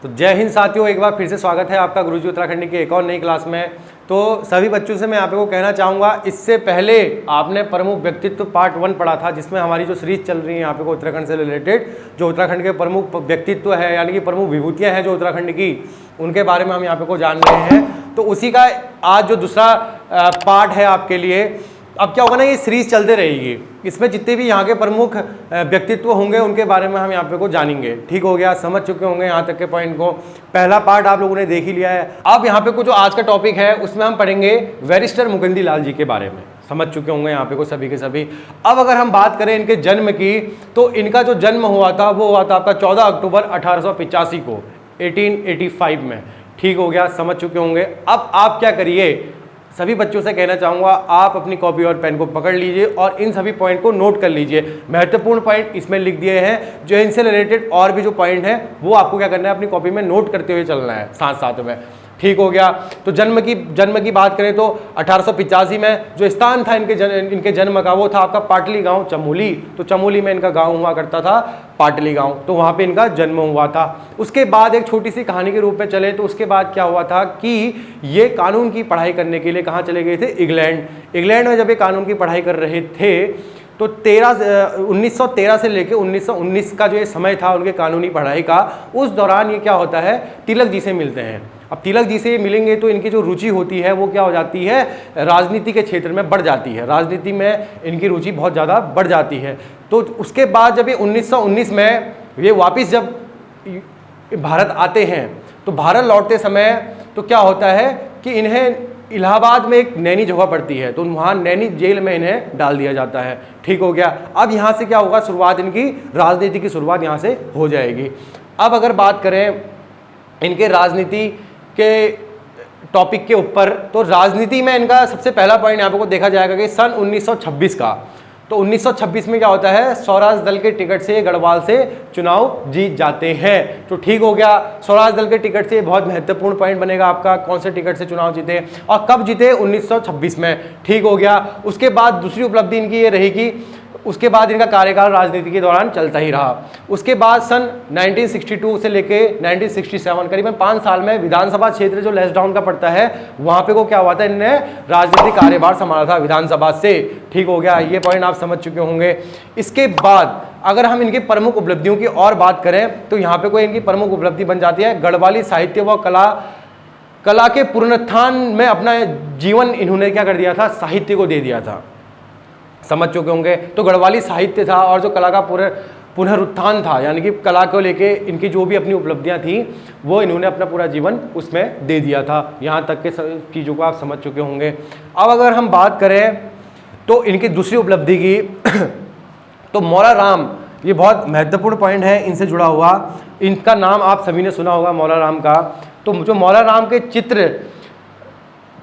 तो जय हिंद साथियों, एक बार फिर से स्वागत है आपका गुरुजी उत्तराखंडी की एक और नई क्लास में। तो सभी बच्चों से मैं आप को कहना चाहूँगा, इससे पहले आपने प्रमुख व्यक्तित्व पार्ट 1 पढ़ा था, जिसमें हमारी जो सीरीज चल रही है यहाँ पे उत्तराखंड से रिलेटेड, जो उत्तराखंड के प्रमुख व्यक्तित्व है यानी कि प्रमुख विभूतियाँ हैं जो उत्तराखंड की, उनके बारे में हम यहाँ पे जान रहे हैं। तो उसी का आज जो दूसरा पार्ट है आपके लिए, अब क्या होगा ना, ये सीरीज चलते रहेगी। इसमें जितने भी यहाँ के प्रमुख व्यक्तित्व होंगे उनके बारे में हम यहाँ पे जानेंगे। ठीक हो गया, समझ चुके होंगे यहाँ तक के पॉइंट को। पहला पार्ट आप लोगों ने देख ही लिया है। अब यहाँ पे जो आज का टॉपिक है उसमें हम पढ़ेंगे बैरिस्टर मुकुंदी लाल जी के बारे में। समझ चुके होंगे यहाँ पे सभी के सभी। अब अगर हम बात करें इनके जन्म की, तो इनका जो जन्म हुआ था वो हुआ था आपका 14 अक्टूबर 1885 को, 1885 में। ठीक हो गया, समझ चुके होंगे। अब आप क्या करिए, सभी बच्चों से कहना चाहूँगा, आप अपनी कॉपी और पेन को पकड़ लीजिए और इन सभी पॉइंट को नोट कर लीजिए। महत्वपूर्ण पॉइंट इसमें लिख दिए हैं, जो इनसे रिलेटेड और भी जो पॉइंट हैं वो आपको क्या करना है, अपनी कॉपी में नोट करते हुए चलना है साथ साथ में। ठीक हो गया। तो जन्म की बात करें तो 1885 में जो स्थान था इनके जन्म का, वो था आपका पाटली गांव, चमोली। तो चमोली में इनका गांव हुआ करता था, पाटली गांव। तो वहाँ पे इनका जन्म हुआ था। उसके बाद एक छोटी सी कहानी के रूप में चले तो उसके बाद क्या हुआ था कि ये कानून की पढ़ाई करने के लिए कहाँ चले गए थे, इंग्लैंड में जब ये कानून की पढ़ाई कर रहे थे तो 1913 से लेकर 1919 का जो ये समय था उनके कानूनी पढ़ाई का, उस दौरान ये क्या होता है, तिलक जी से मिलते हैं। अब तिलक जी से मिलेंगे तो इनकी जो रुचि होती है वो क्या हो जाती है, राजनीति के क्षेत्र में बढ़ जाती है। राजनीति में इनकी रुचि बहुत ज़्यादा बढ़ जाती है। तो उसके बाद जब ये 1919 में ये वापस जब भारत आते हैं, तो भारत लौटते समय तो क्या होता है कि इन्हें इलाहाबाद में एक नैनी जगह पड़ती है, तो वहाँ नैनी जेल में इन्हें डाल दिया जाता है। ठीक हो गया। अब यहाँ से क्या होगा, शुरुआत इनकी राजनीति की शुरुआत यहाँ से हो जाएगी। अब अगर बात करें इनके राजनीति के टॉपिक के ऊपर, तो राजनीति में इनका सबसे पहला पॉइंट यहाँ पे देखा जाएगा कि सन 1926 का। तो 1926 में क्या होता है, स्वराज दल के टिकट से गढ़वाल से चुनाव जीत जाते हैं। तो ठीक हो गया, स्वराज दल के टिकट से बहुत महत्वपूर्ण पॉइंट बनेगा आपका, कौन से टिकट से चुनाव जीते और कब जीते, 1926 में। ठीक हो गया। उसके बाद दूसरी उपलब्धि इनकी ये रहेगी, उसके बाद इनका कार्यकाल राजनीति के दौरान चलता ही रहा। उसके बाद सन 1962 से लेके 1967 करीबन 5 साल में विधानसभा क्षेत्र जो लैंसडाउन का पड़ता है, वहां पे को क्या हुआ था, इन्होंने राजनीतिक कार्यभार संभाला था विधानसभा से। ठीक हो गया, ये पॉइंट आप समझ चुके होंगे। इसके बाद अगर हम इनकी प्रमुख उपलब्धियों की और बात करें तो यहाँ पे कोई इनकी प्रमुख उपलब्धि बन जाती है, गढ़वाली साहित्य व कला के पुनरुत्थान में अपना जीवन इन्होंने क्या कर दिया था, साहित्य को दे दिया था। समझ चुके होंगे। तो गढ़वाली साहित्य था और जो कला का पुनरुत्थान था, यानी कि कला को लेके इनकी जो भी अपनी उपलब्धियां थी वो इन्होंने अपना पूरा जीवन उसमें दे दिया था। यहाँ तक के चीज़ों को आप समझ चुके होंगे। अब अगर हम बात करें तो इनकी दूसरी उपलब्धि की तो मौला राम, ये बहुत महत्वपूर्ण पॉइंट है इनसे जुड़ा हुआ। इनका नाम आप सभी ने सुना होगा, मौला राम का। तो जो मौला राम के चित्र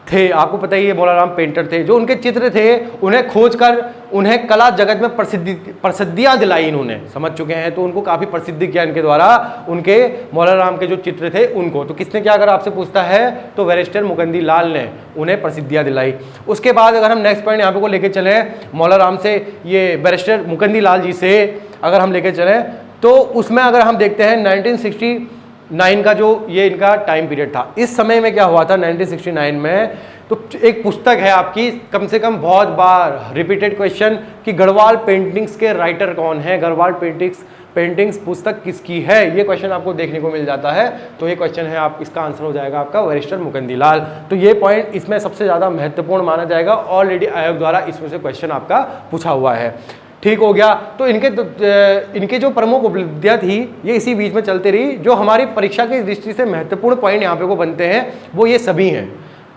थे, आपको पता ही है, मौला राम पेंटर थे। जो उनके चित्र थे उन्हें खोजकर उन्हें कला जगत में प्रसिद्धियां दिलाई इन्होंने। समझ चुके हैं। तो उनको काफ़ी प्रसिद्धि किया इनके द्वारा, उनके मौला राम के जो चित्र थे उनको। तो किसने क्या, अगर आपसे पूछता है तो बैरिस्टर मुकुंदी लाल ने उन्हें प्रसिद्धियां दिलाई। उसके बाद अगर हम नेक्स्ट पॉइंट यहाँ पे लेके चले, मौला राम से, ये बैरिस्टर मुकुंदी लाल जी से अगर हम लेके चलें तो उसमें अगर हम देखते हैं 1969 का जो ये इनका टाइम पीरियड था, इस समय में क्या हुआ था 1969 में, तो एक पुस्तक है आपकी, कम से कम बहुत बार रिपीटेड क्वेश्चन कि गढ़वाल पेंटिंग्स के राइटर कौन है, गढ़वाल पेंटिंग्स पुस्तक किसकी है, ये क्वेश्चन आपको देखने को मिल जाता है। तो ये क्वेश्चन है, आप इसका आंसर हो जाएगा आपका बैरिस्टर मुकुंदी लाल। तो ये पॉइंट इसमें सबसे ज़्यादा महत्वपूर्ण माना जाएगा, ऑलरेडी आयोग द्वारा इसमें से क्वेश्चन आपका पूछा हुआ है। ठीक हो गया। तो इनके जो प्रमुख उपलब्धियां थी ये इसी बीच में चलती रही। जो हमारी परीक्षा की दृष्टि से महत्वपूर्ण पॉइंट यहाँ पे को बनते हैं वो ये सभी हैं।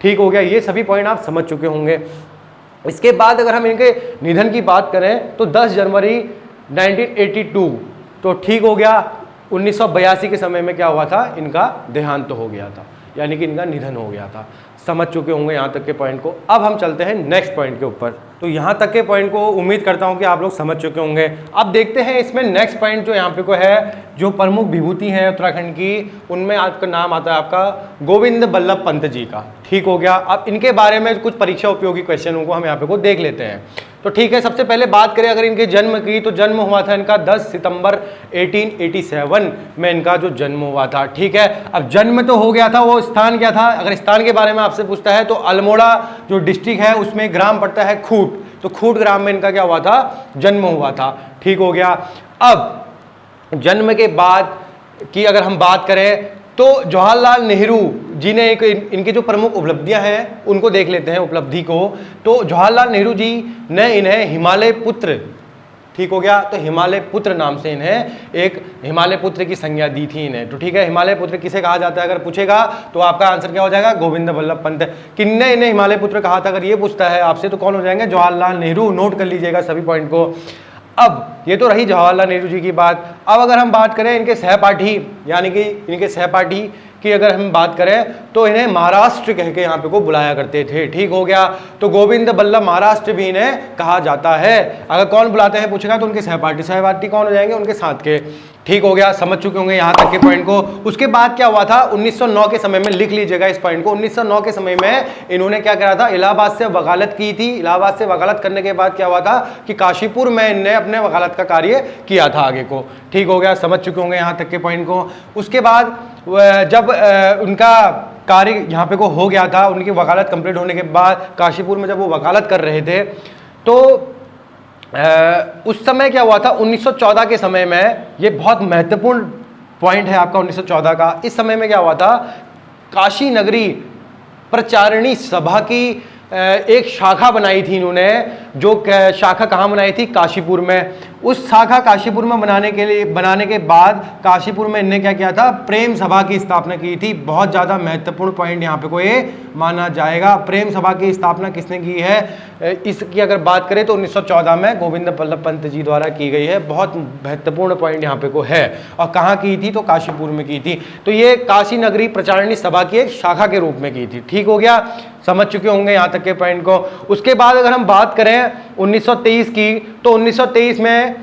ठीक हो गया, ये सभी पॉइंट आप समझ चुके होंगे। इसके बाद अगर हम इनके निधन की बात करें तो 10 जनवरी 1982, तो ठीक हो गया, 1982 के समय में क्या हुआ था, इनका देहांत हो गया था, यानी कि इनका निधन हो गया था। समझ चुके होंगे यहाँ तक के पॉइंट को। अब हम चलते हैं नेक्स्ट पॉइंट के ऊपर। तो यहाँ तक के पॉइंट को उम्मीद करता हूँ कि आप लोग समझ चुके होंगे। अब देखते हैं इसमें नेक्स्ट पॉइंट जो यहाँ पे को है, जो प्रमुख विभूति है उत्तराखंड की, उनमें आपका नाम आता है आपका गोविंद बल्लभ पंत जी का। ठीक हो गया। अब इनके बारे में कुछ परीक्षा उपयोगी क्वेश्चनों को हम यहाँ पे को देख लेते हैं। तो ठीक है, सबसे पहले बात करें अगर इनके जन्म की, तो जन्म हुआ था इनका 10 सितंबर 1887 में इनका जो जन्म हुआ था। ठीक है, अब जन्म तो हो गया था, वो स्थान क्या था, अगर स्थान के बारे में आपसे पूछता है तो अल्मोड़ा जो डिस्ट्रिक्ट है उसमें ग्राम पड़ता है खूट, तो खूट ग्राम में इनका क्या हुआ था, जन्म हुआ था। ठीक हो गया। अब जन्म के बाद की अगर हम बात करें तो जवाहरलाल नेहरू जी ने एक इनकी जो प्रमुख उपलब्धियां हैं उनको देख लेते हैं, उपलब्धि को। तो जवाहरलाल नेहरू जी ने इन्हें हिमालय पुत्र, ठीक हो गया, तो हिमालय पुत्र नाम से इन्हें एक हिमालय पुत्र की संज्ञा दी थी इन्हें। तो ठीक है, हिमालय पुत्र किसे कहा जाता है अगर पूछेगा तो आपका आंसर क्या हो जाएगा, गोविंद बल्लभ पंत। किसने इन्हें हिमालय पुत्र कहा था अगर ये पूछता है आपसे तो कौन हो जाएंगे, जवाहरलाल नेहरू। नोट कर लीजिएगा सभी पॉइंट को। अब ये तो रही जवाहरलाल नेहरू जी की बात। अब अगर हम बात करें इनके सहपाठी, यानी कि इनके सहपाठी की अगर हम बात करें तो इन्हें महाराष्ट्र कह के यहाँ पे को बुलाया करते थे। ठीक हो गया, तो गोविंद बल्लभ महाराष्ट्र भी इन्हें कहा जाता है। अगर कौन बुलाते हैं पूछेगा तो उनके सहपाठी, सहपाठी कौन हो जाएंगे, उनके साथ के। ठीक हो गया, समझ चुके होंगे यहाँ तक के पॉइंट को। उसके बाद क्या हुआ था, 1909 के समय में, लिख लीजिएगा इस पॉइंट को, 1909 के समय में इन्होंने क्या करा था, इलाहाबाद से वकालत की थी। इलाहाबाद से वकालत करने के बाद क्या हुआ था कि काशीपुर में इन्होंने अपने वकालत का कार्य किया था आगे को। ठीक हो गया, समझ चुके होंगे यहाँ तक के पॉइंट को। उसके बाद जब उनका कार्य यहाँ पे को हो गया था, उनकी वकालत कंप्लीट होने के बाद काशीपुर में जब वो वकालत कर रहे थे तो उस समय क्या हुआ था, 1914 के समय में, ये बहुत महत्वपूर्ण पॉइंट है आपका 1914 का। इस समय में क्या हुआ था, काशी नगरी प्रचारिणी सभा की एक शाखा बनाई थी इन्होंने, जो शाखा कहाँ बनाई थी, काशीपुर में। उस शाखा काशीपुर में बनाने के बाद काशीपुर में इन्होंने क्या किया था, प्रेम सभा की स्थापना की थी। बहुत ज़्यादा महत्वपूर्ण पॉइंट यहाँ पे को ये माना जाएगा। प्रेम सभा की स्थापना किसने की है, इसकी अगर बात करें तो 1914 में गोविंद बल्लभ पंत जी द्वारा की गई है। बहुत महत्वपूर्ण पॉइंट यहाँ पे को है। और कहाँ की थी, तो काशीपुर में की थी। तो ये काशी नगरी प्रचारिणी सभा की एक शाखा के रूप में की थी। ठीक हो गया, समझ चुके होंगे यहाँ तक के पॉइंट को। उसके बाद अगर हम बात करें 1923 की, तो 1923 में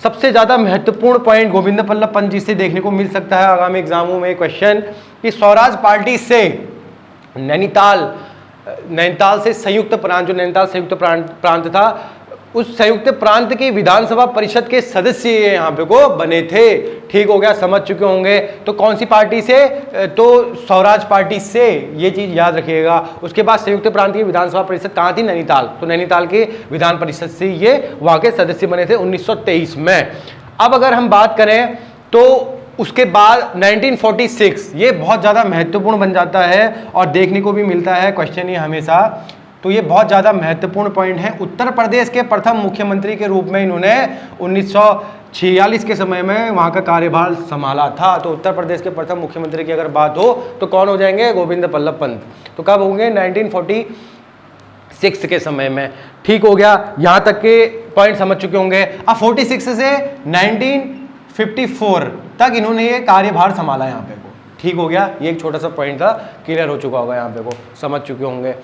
सबसे ज़्यादा महत्वपूर्ण पॉइंट गोविंद बल्लभ पंत जी से देखने को मिल सकता है आगामी एग्जामों में क्वेश्चन, कि स्वराज पार्टी से नैनीताल से संयुक्त प्रांत, जो नैनीताल संयुक्त प्रांत था, उस संयुक्त प्रांत की विधानसभा परिषद के सदस्य यहाँ पे को बने थे। ठीक हो गया, समझ चुके होंगे। तो कौन सी पार्टी से, तो स्वराज पार्टी से, ये चीज याद रखिएगा। उसके बाद संयुक्त प्रांत की विधानसभा परिषद कहाँ थी, नैनीताल, तो नैनीताल के विधान परिषद से ये वहाँ के सदस्य बने थे 1923 में। अब अगर हम बात करें तो उसके बाद 1946, ये बहुत ज़्यादा महत्वपूर्ण बन जाता है और देखने को भी मिलता है क्वेश्चन ये हमेशा। तो ये बहुत ज़्यादा महत्वपूर्ण पॉइंट है। उत्तर प्रदेश के प्रथम मुख्यमंत्री के रूप में इन्होंने 1946 के समय में वहाँ का कार्यभार संभाला था। तो उत्तर प्रदेश के प्रथम मुख्यमंत्री की अगर बात हो तो कौन हो जाएंगे, गोविंद बल्लभ पंत। तो कब होंगे, 1946 के समय में। ठीक हो गया, यहाँ तक के पॉइंट समझ चुके होंगे। अब 46 से 1954 तक इन्होंने ये कार्यभार संभाला यहाँ पे को। ठीक हो गया, ये एक छोटा सा पॉइंट था, क्लियर हो चुका होगा यहाँ पे को, समझ चुके होंगे।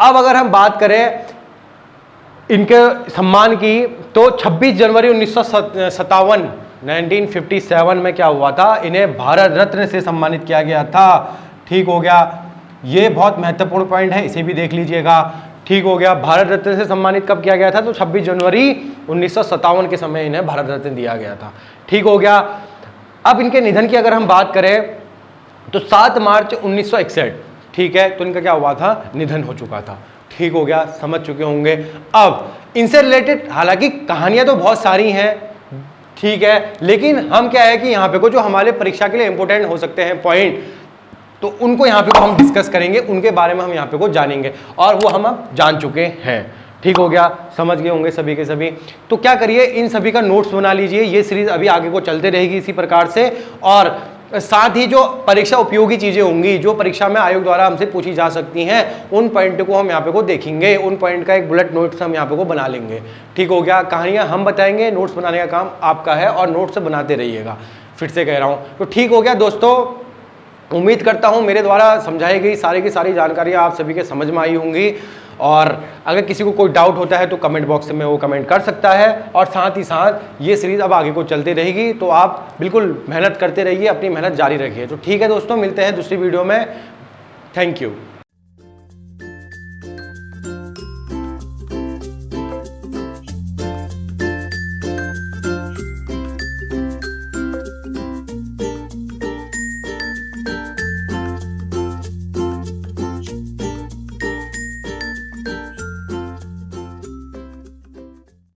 अब अगर हम बात करें इनके सम्मान की, तो 26 जनवरी 1957 में क्या हुआ था, इन्हें भारत रत्न से सम्मानित किया गया था। ठीक हो गया, ये बहुत महत्वपूर्ण पॉइंट है, इसे भी देख लीजिएगा। ठीक हो गया, भारत रत्न से सम्मानित कब किया गया था, तो 26 जनवरी 1957 के समय इन्हें भारत रत्न दिया गया था। ठीक हो गया। अब इनके निधन की अगर हम बात करें तो 7 मार्च 1961, ठीक है, तो इनका क्या हुआ था, निधन हो चुका था। ठीक हो गया, समझ चुके होंगे। अब इनसे रिलेटेड हालांकि कहानियां तो बहुत सारी हैं, ठीक है, लेकिन हम क्या है कि यहाँ पे को जो हमारे परीक्षा के लिए इंपॉर्टेंट हो सकते हैं पॉइंट, तो उनको यहाँ पे को हम डिस्कस करेंगे, उनके बारे में हम यहाँ पे को जानेंगे, और वो हम अब जान चुके हैं। ठीक हो गया, समझ गए होंगे सभी के सभी। तो क्या करिए, इन सभी का नोट्स बना लीजिए। ये सीरीज अभी आगे को चलते रहेगी इसी प्रकार से, और साथ ही जो परीक्षा उपयोगी चीजें होंगी, जो परीक्षा में आयोग द्वारा हमसे पूछी जा सकती हैं, उन पॉइंट को हम यहाँ पे को देखेंगे। उन पॉइंट का एक बुलेट नोट्स हम यहाँ पे को बना लेंगे। ठीक हो गया, कहानियां हम बताएंगे, नोट्स बनाने का काम आपका है, और नोट्स बनाते रहिएगा, फिर से कह रहा हूँ। तो ठीक हो गया दोस्तों, उम्मीद करता हूँ मेरे द्वारा समझाई गई सारी की सारी जानकारियाँ आप सभी के समझ में आई होंगी। और अगर किसी को कोई डाउट होता है तो कमेंट बॉक्स में वो कमेंट कर सकता है। और साथ ही साथ ये सीरीज़ अब आगे को चलती रहेगी, तो आप बिल्कुल मेहनत करते रहिए, अपनी मेहनत जारी रखिए। तो ठीक है दोस्तों, मिलते हैं दूसरी वीडियो में। Thank you.